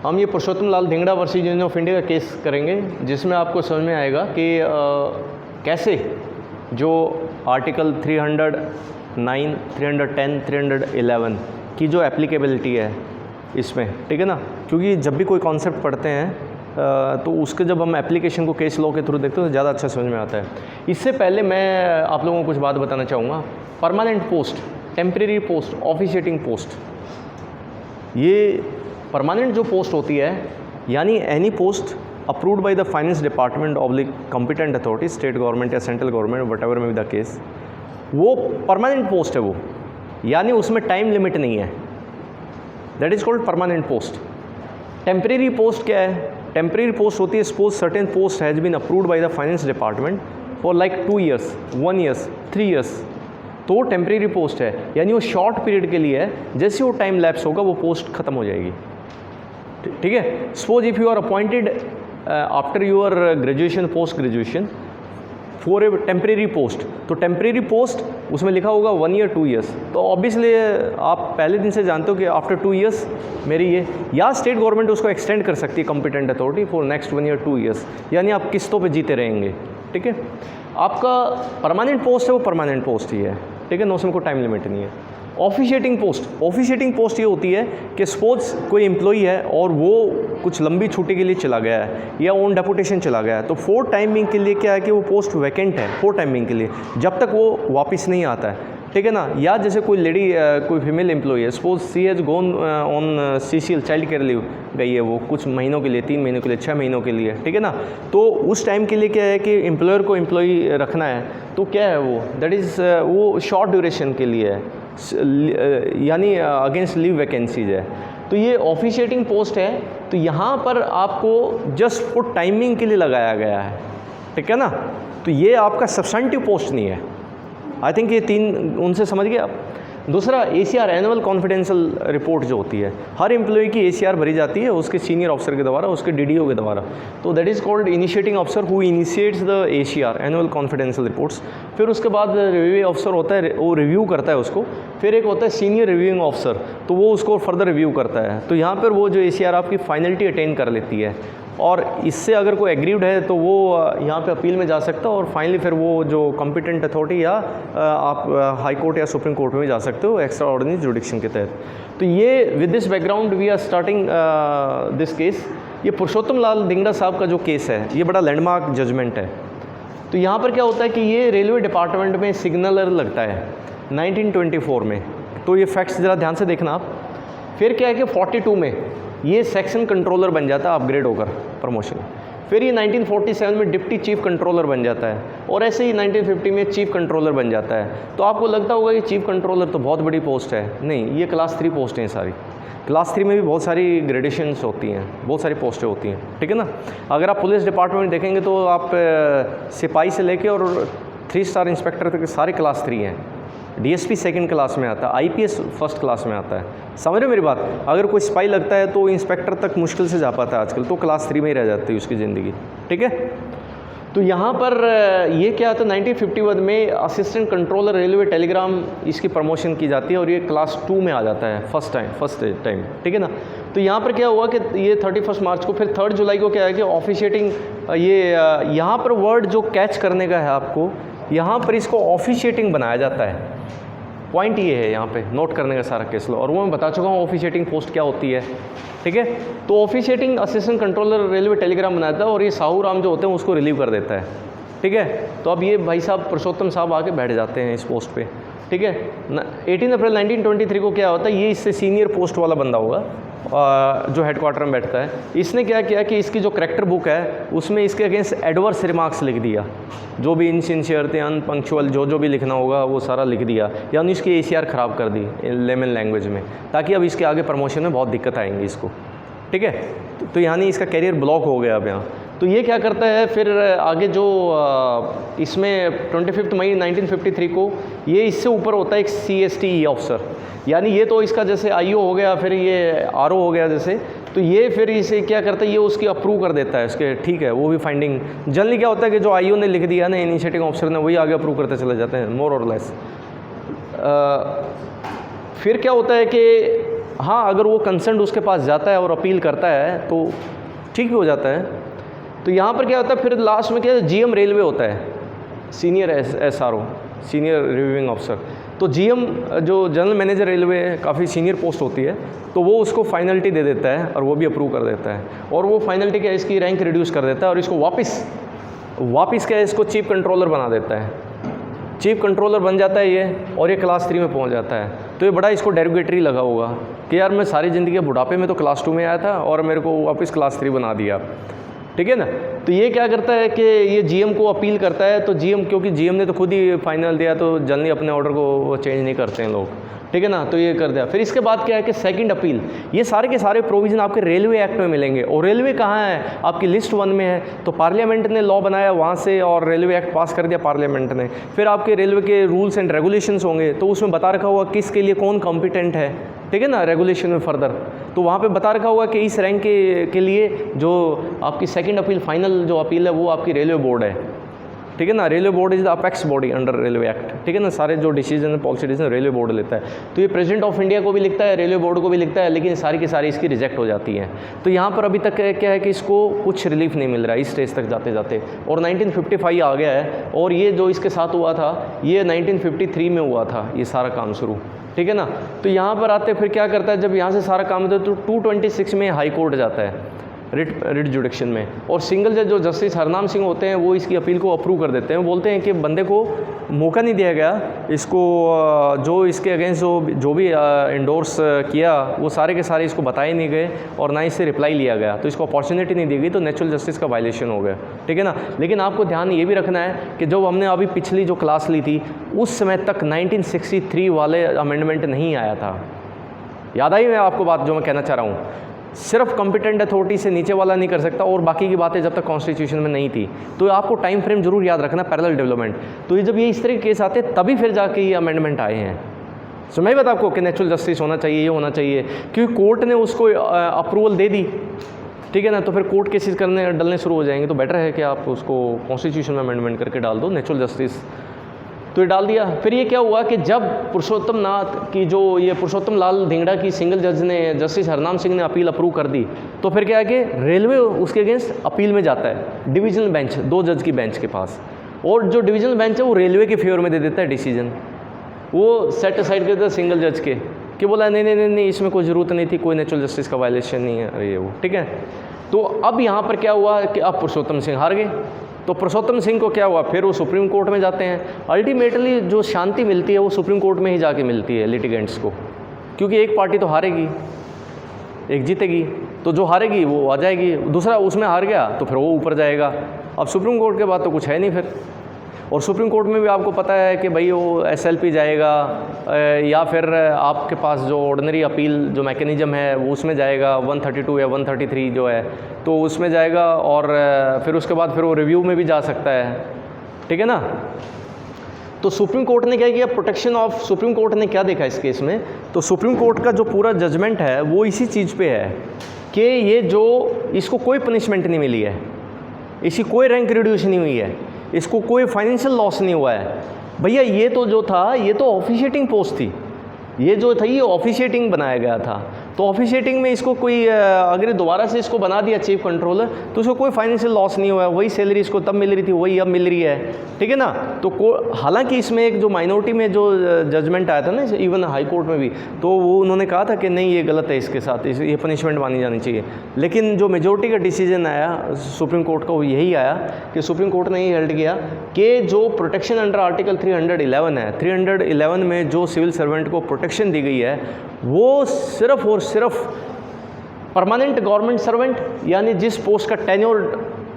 हम ये Purushottam Lal Dhingra versus union of India का केस करेंगे, जिसमें आपको समझ में आएगा कि कैसे जो आर्टिकल 309, 310, 311 की जो एप्लीकेबिलिटी है इसमें, ठीक है ना, क्योंकि जब भी कोई कॉन्सेप्ट पढ़ते हैं तो उसके जब हम एप्लीकेशन को केस लॉ के थ्रू देखते हैं तो ज़्यादा अच्छा समझ में आता है। इससे पहले मैं आप लोगों को कुछ बात बताना चाहूँगा। Permanent post, temporary post, officiating post, ये परमानेंट जो पोस्ट होती है यानी any post approved by the finance department oblique competent authority, state government या central government, whatever may be the case, वो परमानेंट पोस्ट है वो, यानी उसमें टाइम लिमिट नहीं है। That is called permanent post. Temporary post क्या है? टेम्परेरी पोस्ट होती है suppose certain post has been approved by the finance department for like 2 years, 1 year, 3 years, तो वो टेम्परेरी पोस्ट है, यानी वो शॉर्ट पीरियड के लिए है। जैसे वो टाइम लैप्स होगा वो पोस्ट खत्म हो जाएगी, ठीक है। Suppose if you are appointed after your graduation, post graduation for a temporary post, तो टेम्परेरी पोस्ट उसमें लिखा होगा 1 year, 2 years, तो ऑब्वियसली आप पहले दिन से जानते हो कि आफ्टर 2 years मेरी ये, या स्टेट गवर्नमेंट उसको एक्सटेंड कर सकती है competent authority for next 1 year, 2 years, यानी आप किस्तों पे जीते रहेंगे, ठीक है। आपका परमानेंट पोस्ट है वो परमानेंट पोस्ट ही है, ठीक है, नो उसमें कोई टाइम लिमिट नहीं है। ऑफिशिएटिंग पोस्ट, ऑफिशिएटिंग पोस्ट ये होती है कि सपोज कोई एम्प्लॉई है और वो कुछ लंबी छुट्टी के लिए चला गया है या ऑन डेपुटेशन चला गया है, तो फॉर टाइमिंग के लिए क्या है कि वो पोस्ट वैकेंट है फॉर टाइमिंग के लिए, जब तक वो वापस नहीं आता है, ठीक है ना। या जैसे कोई लेडी, कोई फीमेल एम्प्लॉई है, suppose she has gone on CCL, child care leave गई है वो कुछ महीनों के लिए, 3 महीनों के लिए, 6 महीनों के लिए, ठीक है ना। तो उस टाइम के लिए क्या है कि एम्प्लॉयर को एम्प्लॉई रखना है, तो क्या है वो, दैट इज़ वो शॉर्ट ड्यूरेशन के लिए है, यानी अगेंस्ट लीव वैकेंसीज है। तो ये ऑफिशिएटिंग पोस्ट है, तो यहाँ पर आपको जस्ट फॉर टाइमिंग के लिए लगाया गया है, ठीक है ना। तो ये आपका सब्सटेंटिव पोस्ट नहीं है। आई थिंक ये 3 उनसे समझ गए आप। दूसरा ACR, एनुअल कॉन्फिडेंशियल रिपोर्ट जो होती है, हर एम्प्लॉय की ACR भरी जाती है उसके सीनियर ऑफिसर के द्वारा, उसके DDO के द्वारा, तो that is called initiating officer who initiates the ACR, annual confidential reports. फिर उसके बाद रिव्यू ऑफिसर होता है, वो रिव्यू करता है उसको। फिर एक होता है सीनियर रिव्यूइंग ऑफिसर, तो वो उसको फर्दर रिव्यू करता है। तो यहाँ पर वो जो ACR आपकी फाइनलिटी अटेन कर लेती है, और इससे अगर कोई एग्रीव्ड है तो वो यहाँ पे अपील में जा सकता है, और फाइनली फिर वो जो कॉम्पिटेंट अथॉरिटी या आप हाई कोर्ट या सुप्रीम कोर्ट में जा सकते हो एक्स्ट्रा ऑर्डिनरी जुडिक्शन के तहत। तो ये with this background we are starting this case. ये पुरुषोत्तम लाल धिंगड़ा साहब का जो केस है ये बड़ा लैंडमार्क जजमेंट है। तो यहाँ पर क्या होता है कि ये रेलवे डिपार्टमेंट में सिग्नलर लगता है 1924 में। तो ये फैक्ट्स ज़रा ध्यान से देखना आप। फिर क्या है कि 42 में ये सेक्शन कंट्रोलर बन जाता है अपग्रेड होकर, प्रमोशन। फिर ये 1947 में डिप्टी चीफ कंट्रोलर बन जाता है, और ऐसे ही 1950 में चीफ कंट्रोलर बन जाता है। तो आपको लगता होगा कि चीफ कंट्रोलर तो बहुत बड़ी पोस्ट है, नहीं, ये क्लास 3 पोस्ट हैं सारी। क्लास 3 में भी बहुत सारी ग्रेडेशंस होती हैं, बहुत सारी पोस्टें होती हैं, ठीक है ना। अगर आप पुलिस डिपार्टमेंट देखेंगे तो आप सिपाही से लेके और 3 स्टार इंस्पेक्टर तक सारे क्लास 3 हैं। DSP सेकंड क्लास में आता है, IPS फर्स्ट क्लास में आता है। समझ रहे हो मेरी बात? अगर कोई सिपाही लगता है तो इंस्पेक्टर तक मुश्किल से जा पाता है आजकल, तो क्लास 3 में ही रह जाती है उसकी ज़िंदगी, ठीक है। तो यहाँ पर ये क्या आता है, 1951 में असिस्टेंट कंट्रोलर रेलवे टेलीग्राम इसकी प्रमोशन की जाती है, और ये क्लास 2 में आ जाता है फर्स्ट टाइम, ठीक है ना। तो यहाँ पर क्या हुआ कि ये 31 मार्च को, फिर 3 जुलाई को क्या है कि ऑफिशिएटिंग, ये यहाँ पर वर्ड जो कैच करने का है आपको, यहाँ पर इसको ऑफिशिएटिंग बनाया जाता है। पॉइंट ये है यहाँ पे नोट करने का सारा केस लो, और वो मैं बता चुका हूँ ऑफिशिएटिंग पोस्ट क्या होती है, ठीक है। तो officiating assistant controller railway Telegram बनाता है, और ये साहू राम जो होते हैं उसको रिलीव कर देता है, ठीक है। तो अब ये भाई साहब पुरुषोत्तम साहब आके बैठ जाते हैं इस पोस्ट पे, ठीक है। 18 अप्रैल 1923 को क्या होता है, ये इससे सीनियर पोस्ट वाला बंदा होगा जो हेडक्वार्टर में बैठता है। इसने क्या किया कि इसकी जो करेक्टर बुक है उसमें इसके अगेंस्ट एडवर्स रिमार्क्स लिख दिया, जो भी इनसिंसियर थे, अनपंक्चुअल, जो भी लिखना होगा वो सारा लिख दिया, यानी इसकी ACR ख़राब कर दी लेमन लैंग्वेज में, ताकि अब इसके आगे प्रमोशन में बहुत दिक्कत आएंगी इसको, ठीक है। तो यानी इसका कैरियर ब्लॉक हो गया अब यहाँ। तो ये क्या करता है फिर आगे जो इसमें 25 मई 1953 को ये इससे ऊपर होता है एक CSTE ऑफिसर, यानी ये तो इसका जैसे IO हो गया, फिर ये RO हो गया जैसे, तो ये फिर इसे क्या करता है, ये उसकी अप्रूव कर देता है उसके, ठीक है। वो भी फाइंडिंग जनरली क्या होता है कि जो IO ने लिख दिया ना, इनिशिएटिंग ऑफिसर ने, वही आगे अप्रूव करते चले जाते हैं, मोर और लेस। फिर क्या होता है कि हाँ, अगर वो कंसर्न उसके पास जाता है और अपील करता है तो ठीक भी हो जाता है। तो यहाँ पर क्या होता है, फिर लास्ट में क्या है, GM रेलवे होता है, senior SRO, senior reviewing officer. तो GM जो जनरल मैनेजर रेलवे है, काफ़ी सीनियर पोस्ट होती है, तो वो उसको फाइनलिटी दे देता है और वो भी अप्रूव कर देता है। और वो फाइनलिटी क्या है, इसकी रैंक रिड्यूस कर देता है और इसको वापस क्या है, इसको चीफ कंट्रोलर बना देता है। चीफ कंट्रोलर बन जाता है ये, और ये क्लास 3 में पहुंच जाता है। तो ये बड़ा इसको डेरोगेटरी लगा होगा कि यार मैं सारी ज़िंदगी बुढ़ापे में तो क्लास 2 में आया था और मेरे को वापस क्लास 3 बना दिया, ठीक है ना। तो ये क्या करता है कि ये GM को अपील करता है, तो GM, क्योंकि GM ने तो खुद ही फाइनल दिया, तो जल्दी अपने ऑर्डर को चेंज नहीं करते हैं लोग, ठीक है ना। तो ये कर दिया। फिर इसके बाद क्या है कि सेकंड अपील, ये सारे के सारे प्रोविज़न आपके रेलवे एक्ट में मिलेंगे। और रेलवे कहाँ है, आपकी लिस्ट 1 में है। तो पार्लियामेंट ने लॉ बनाया वहाँ से और रेलवे एक्ट पास कर दिया पार्लियामेंट ने। फिर आपके रेलवे के रूल्स एंड रेगुलेशंस होंगे, तो उसमें बता रखा होगा किसके लिए कौन कॉम्पिटेंट है, ठीक है ना, रेगुलेशन में फर्दर। तो वहाँ पे बता रखा होगा कि इस रैंक के लिए जो आपकी सेकंड अपील, फाइनल जो अपील है, वो आपकी रेलवे बोर्ड है, ठीक है ना। Railway board is the apex body under railway act, ठीक है ना। सारे जो डिसीजन है, पॉलिसी डिसीजन रेलवे बोर्ड लेता है। तो ये प्रेसिडेंट ऑफ इंडिया को भी लिखता है, रेलवे बोर्ड को भी लिखता है, लेकिन सारी की सारी इसकी रिजेक्ट हो जाती हैं। तो यहाँ पर अभी तक क्या है कि इसको कुछ रिलीफ नहीं मिल रहा है इस स्टेज तक जाते जाते। और 1955 आ गया है, और ये जो इसके साथ हुआ था, ये 1953 में हुआ था ये सारा काम शुरू, ठीक है ना। तो यहाँ पर आते फिर क्या करता है, जब यहाँ से सारा काम होता है तो 226 में हाई कोर्ट जाता है, रिट जुडिक्शन में। और सिंगल जज जो जस्टिस हरनाम सिंह होते हैं, वो इसकी अपील को अप्रूव कर देते हैं। वो बोलते हैं कि बंदे को मौका नहीं दिया गया, इसको जो इसके अगेंस्ट जो भी इंडोर्स किया, वो सारे के सारे इसको बताए नहीं गए और ना इससे रिप्लाई लिया गया, तो इसको अपॉर्चुनिटी नहीं दी गई, तो नेचुरल जस्टिस का वायलेशन हो गया, ठीक है ना। लेकिन आपको ध्यान ये भी रखना है कि जब हमने अभी पिछली जो क्लास ली थी, उस समय तक 1963 वाले अमेंडमेंट नहीं आया था। याद आई मैं आपको बात जो मैं कहना चाह रहा हूँ, सिर्फ कॉम्पिटेंट अथॉरिटी से नीचे वाला नहीं कर सकता, और बाकी की बातें जब तक कॉन्स्टिट्यूशन में नहीं थी। तो आपको टाइम फ्रेम जरूर याद रखना, पैरेलल डेवलपमेंट। तो ये जब ये इस तरह के केस आते तभी फिर जाके ये अमेंडमेंट आए हैं। सो मैं बता आपको कि नेचुरल जस्टिस होना चाहिए, ये होना चाहिए, क्योंकि कोर्ट ने उसको अप्रूवल दे दी, ठीक है ना। तो फिर कोर्ट केसेस करने डलने शुरू हो जाएंगे। तो बेटर है कि आप उसको कॉन्स्टिट्यूशन में अमेंडमेंट करके डाल दो नेचुरल जस्टिस। तो ये डाल दिया। फिर ये क्या हुआ कि जब पुरुषोत्तम नाथ की जो ये पुरुषोत्तम लाल धिंगड़ा की सिंगल जज ने, जस्टिस हरनाम सिंह ने अपील अप्रूव कर दी, तो फिर क्या है कि रेलवे उसके अगेंस्ट अपील में जाता है डिवीजनल बेंच, 2 जज की बेंच के पास। और जो डिवीजनल बेंच है वो रेलवे के फेवर में दे देता है डिसीजन, वो सेट असाइड कर देता है सिंगल जज के, कि बोला नहीं नहीं नहीं नहीं, इसमें कोई ज़रूरत नहीं थी, कोई नेचुरल जस्टिस का वायलेशन नहीं है, अरे ये वो, ठीक है। तो अब यहाँ पर क्या हुआ कि अब पुरुषोत्तम सिंह हार गए। तो पुरुषोत्तम सिंह को क्या हुआ, फिर वो सुप्रीम कोर्ट में जाते हैं। अल्टीमेटली जो शांति मिलती है वो सुप्रीम कोर्ट में ही जाके मिलती है लिटिगेंट्स को, क्योंकि एक पार्टी तो हारेगी, एक जीतेगी। तो जो हारेगी वो आ जाएगी, दूसरा उसमें हार गया तो फिर वो ऊपर जाएगा। अब सुप्रीम कोर्ट के बाद तो कुछ है नहीं फिर। और सुप्रीम कोर्ट में भी आपको पता है कि भाई वो SLP जाएगा, या फिर आपके पास जो ऑर्डिनरी अपील जो मैकेनिज़्म है वो उसमें जाएगा, 132 या 133 जो है, तो उसमें जाएगा। और फिर उसके बाद फिर वो रिव्यू में भी जा सकता है, ठीक है ना। तो सुप्रीम कोर्ट ने क्या किया, प्रोटेक्शन ऑफ, सुप्रीम कोर्ट ने क्या देखा इस केस में, तो सुप्रीम कोर्ट का जो पूरा जजमेंट है वो इसी चीज़ पे है कि ये जो इसको कोई पनिशमेंट नहीं मिली है, इसकी कोई रैंक रिड्यूस नहीं हुई है, इसको कोई फाइनेंशियल लॉस नहीं हुआ है। भैया ये तो जो था, ये तो ऑफिशिएटिंग पोस्ट थी, ये जो था ये ऑफिशिएटिंग बनाया गया था। तो ऑफिशिएटिंग में इसको कोई अगर दोबारा से इसको बना दिया चीफ कंट्रोलर, तो उसको कोई फाइनेंशियल लॉस नहीं हुआ है, वही सैलरी इसको तब मिल रही थी वही अब मिल रही है, ठीक है ना। तो हालांकि इसमें एक जो माइनॉरिटी में जो जजमेंट आया था ना, इवन हाई कोर्ट में भी, तो वो उन्होंने कहा था कि नहीं ये गलत है, इसके साथ ये पनिशमेंट मानी जानी चाहिए। लेकिन जो मेजोरिटी का डिसीजन आया सुप्रीम कोर्ट का वो यही आया कि सुप्रीम कोर्ट ने ये हेल्ड किया कि जो प्रोटेक्शन अंडर आर्टिकल 311 है, 311 में जो सिविल सर्वेंट को प्रोटेक्शन दी गई है वो सिर्फ और सिर्फ परमानेंट गवर्नमेंट सर्वेंट, यानी जिस पोस्ट का टेन्योर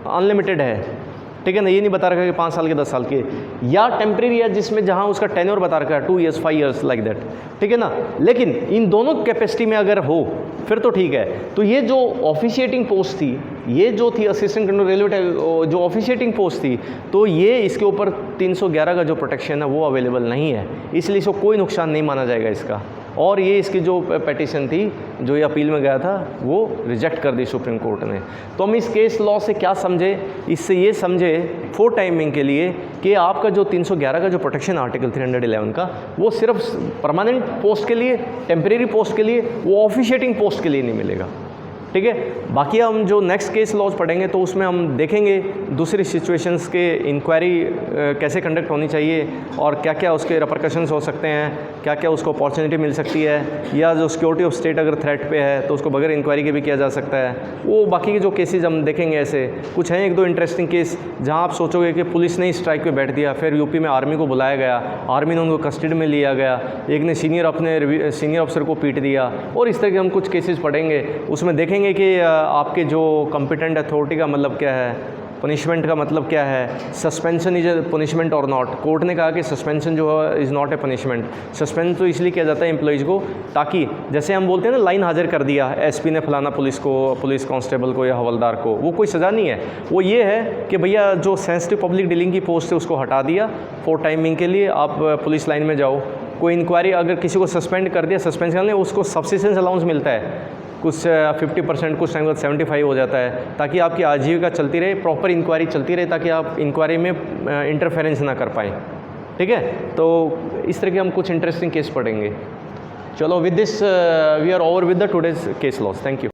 अनलिमिटेड है, ठीक है ना, ये नहीं बता रखा कि 5 साल के 10 साल के, या टेम्प्रेरी है जिसमें जहां उसका टेन्योर बता रखा है 2 years 5 years लाइक दैट, ठीक है ना। लेकिन इन दोनों कैपेसिटी में अगर हो फिर तो ठीक है। तो ये जो ऑफिशिएटिंग पोस्ट थी, ये जो थी असिस्टेंट कंट्रोलर रेलवे जो ऑफिशिएटिंग पोस्ट थी, तो ये इसके ऊपर 311 का जो प्रोटेक्शन है वो अवेलेबल नहीं है, इसलिए इसको कोई नुकसान नहीं माना जाएगा इसका। और ये इसकी जो पेटिशन थी जो ये अपील में गया था वो रिजेक्ट कर दी सुप्रीम कोर्ट ने। तो हम इस केस लॉ से क्या समझे, इससे ये समझे फॉर टाइमिंग के लिए कि आपका जो 311 का जो प्रोटेक्शन आर्टिकल 311 का वो सिर्फ परमानेंट पोस्ट के लिए, टेम्परेरी पोस्ट के लिए, वो ऑफिशिएटिंग पोस्ट के लिए नहीं मिलेगा, ठीक है। बाकी हम जो नेक्स्ट केस लॉज पढ़ेंगे तो उसमें हम देखेंगे दूसरी सिचुएशंस के इंक्वायरी कैसे कंडक्ट होनी चाहिए और क्या क्या उसके रिपरकशंस हो सकते हैं, क्या क्या उसको अपॉर्चुनिटी मिल सकती है, या जो सिक्योरिटी ऑफ स्टेट अगर थ्रेट पे है तो उसको बगैर इंक्वायरी के भी किया जा सकता है। वो बाकी के जो केसेस हम देखेंगे, ऐसे कुछ हैं एक दो इंटरेस्टिंग केस जहाँ आप सोचोगे कि पुलिस ने स्ट्राइक पे बैठ दिया, फिर यूपी में आर्मी को बुलाया गया, आर्मी ने उनको कस्टडी में लिया गया, एक ने सीनियर ऑफिसर को पीट दिया, और इस तरह के हम कुछ केसेस पढ़ेंगे। उसमें देखेंगे कि आपके जो कॉम्पिटेंट अथॉरिटी का मतलब क्या है, पनिशमेंट का मतलब क्या है, सस्पेंशन इज ए पनिशमेंट और नॉट। कोर्ट ने कहा कि सस्पेंशन जो है is not a punishment. Suspend तो इसलिए किया जाता है एम्प्लॉइज़ को, ताकि जैसे हम बोलते हैं ना लाइन हाजिर कर दिया एसपी ने फलाना पुलिस कांस्टेबल को या हवलदार को, वो कोई सज़ा नहीं है। वो ये है कि भैया जो सेंसिटिव पब्लिक डीलिंग की पोस्ट है उसको हटा दिया, फॉर टाइमिंग के लिए आप पुलिस लाइन में जाओ। कोई इंक्वायरी अगर किसी को सस्पेंड कर दिया, सस्पेंशन करने उसको सब्सिस्टेंस अलाउंस मिलता है, कुछ 50%, कुछ टाइम बाद 75 हो जाता है, ताकि आपकी आजीविका चलती रहे, प्रॉपर इंक्वायरी चलती रहे, ताकि आप इंक्वायरी में इंटरफेरेंस ना कर पाएँ, ठीक है। तो इस तरह के हम कुछ इंटरेस्टिंग केस पढ़ेंगे। चलो, with this we are over with the today's case laws. Thank you.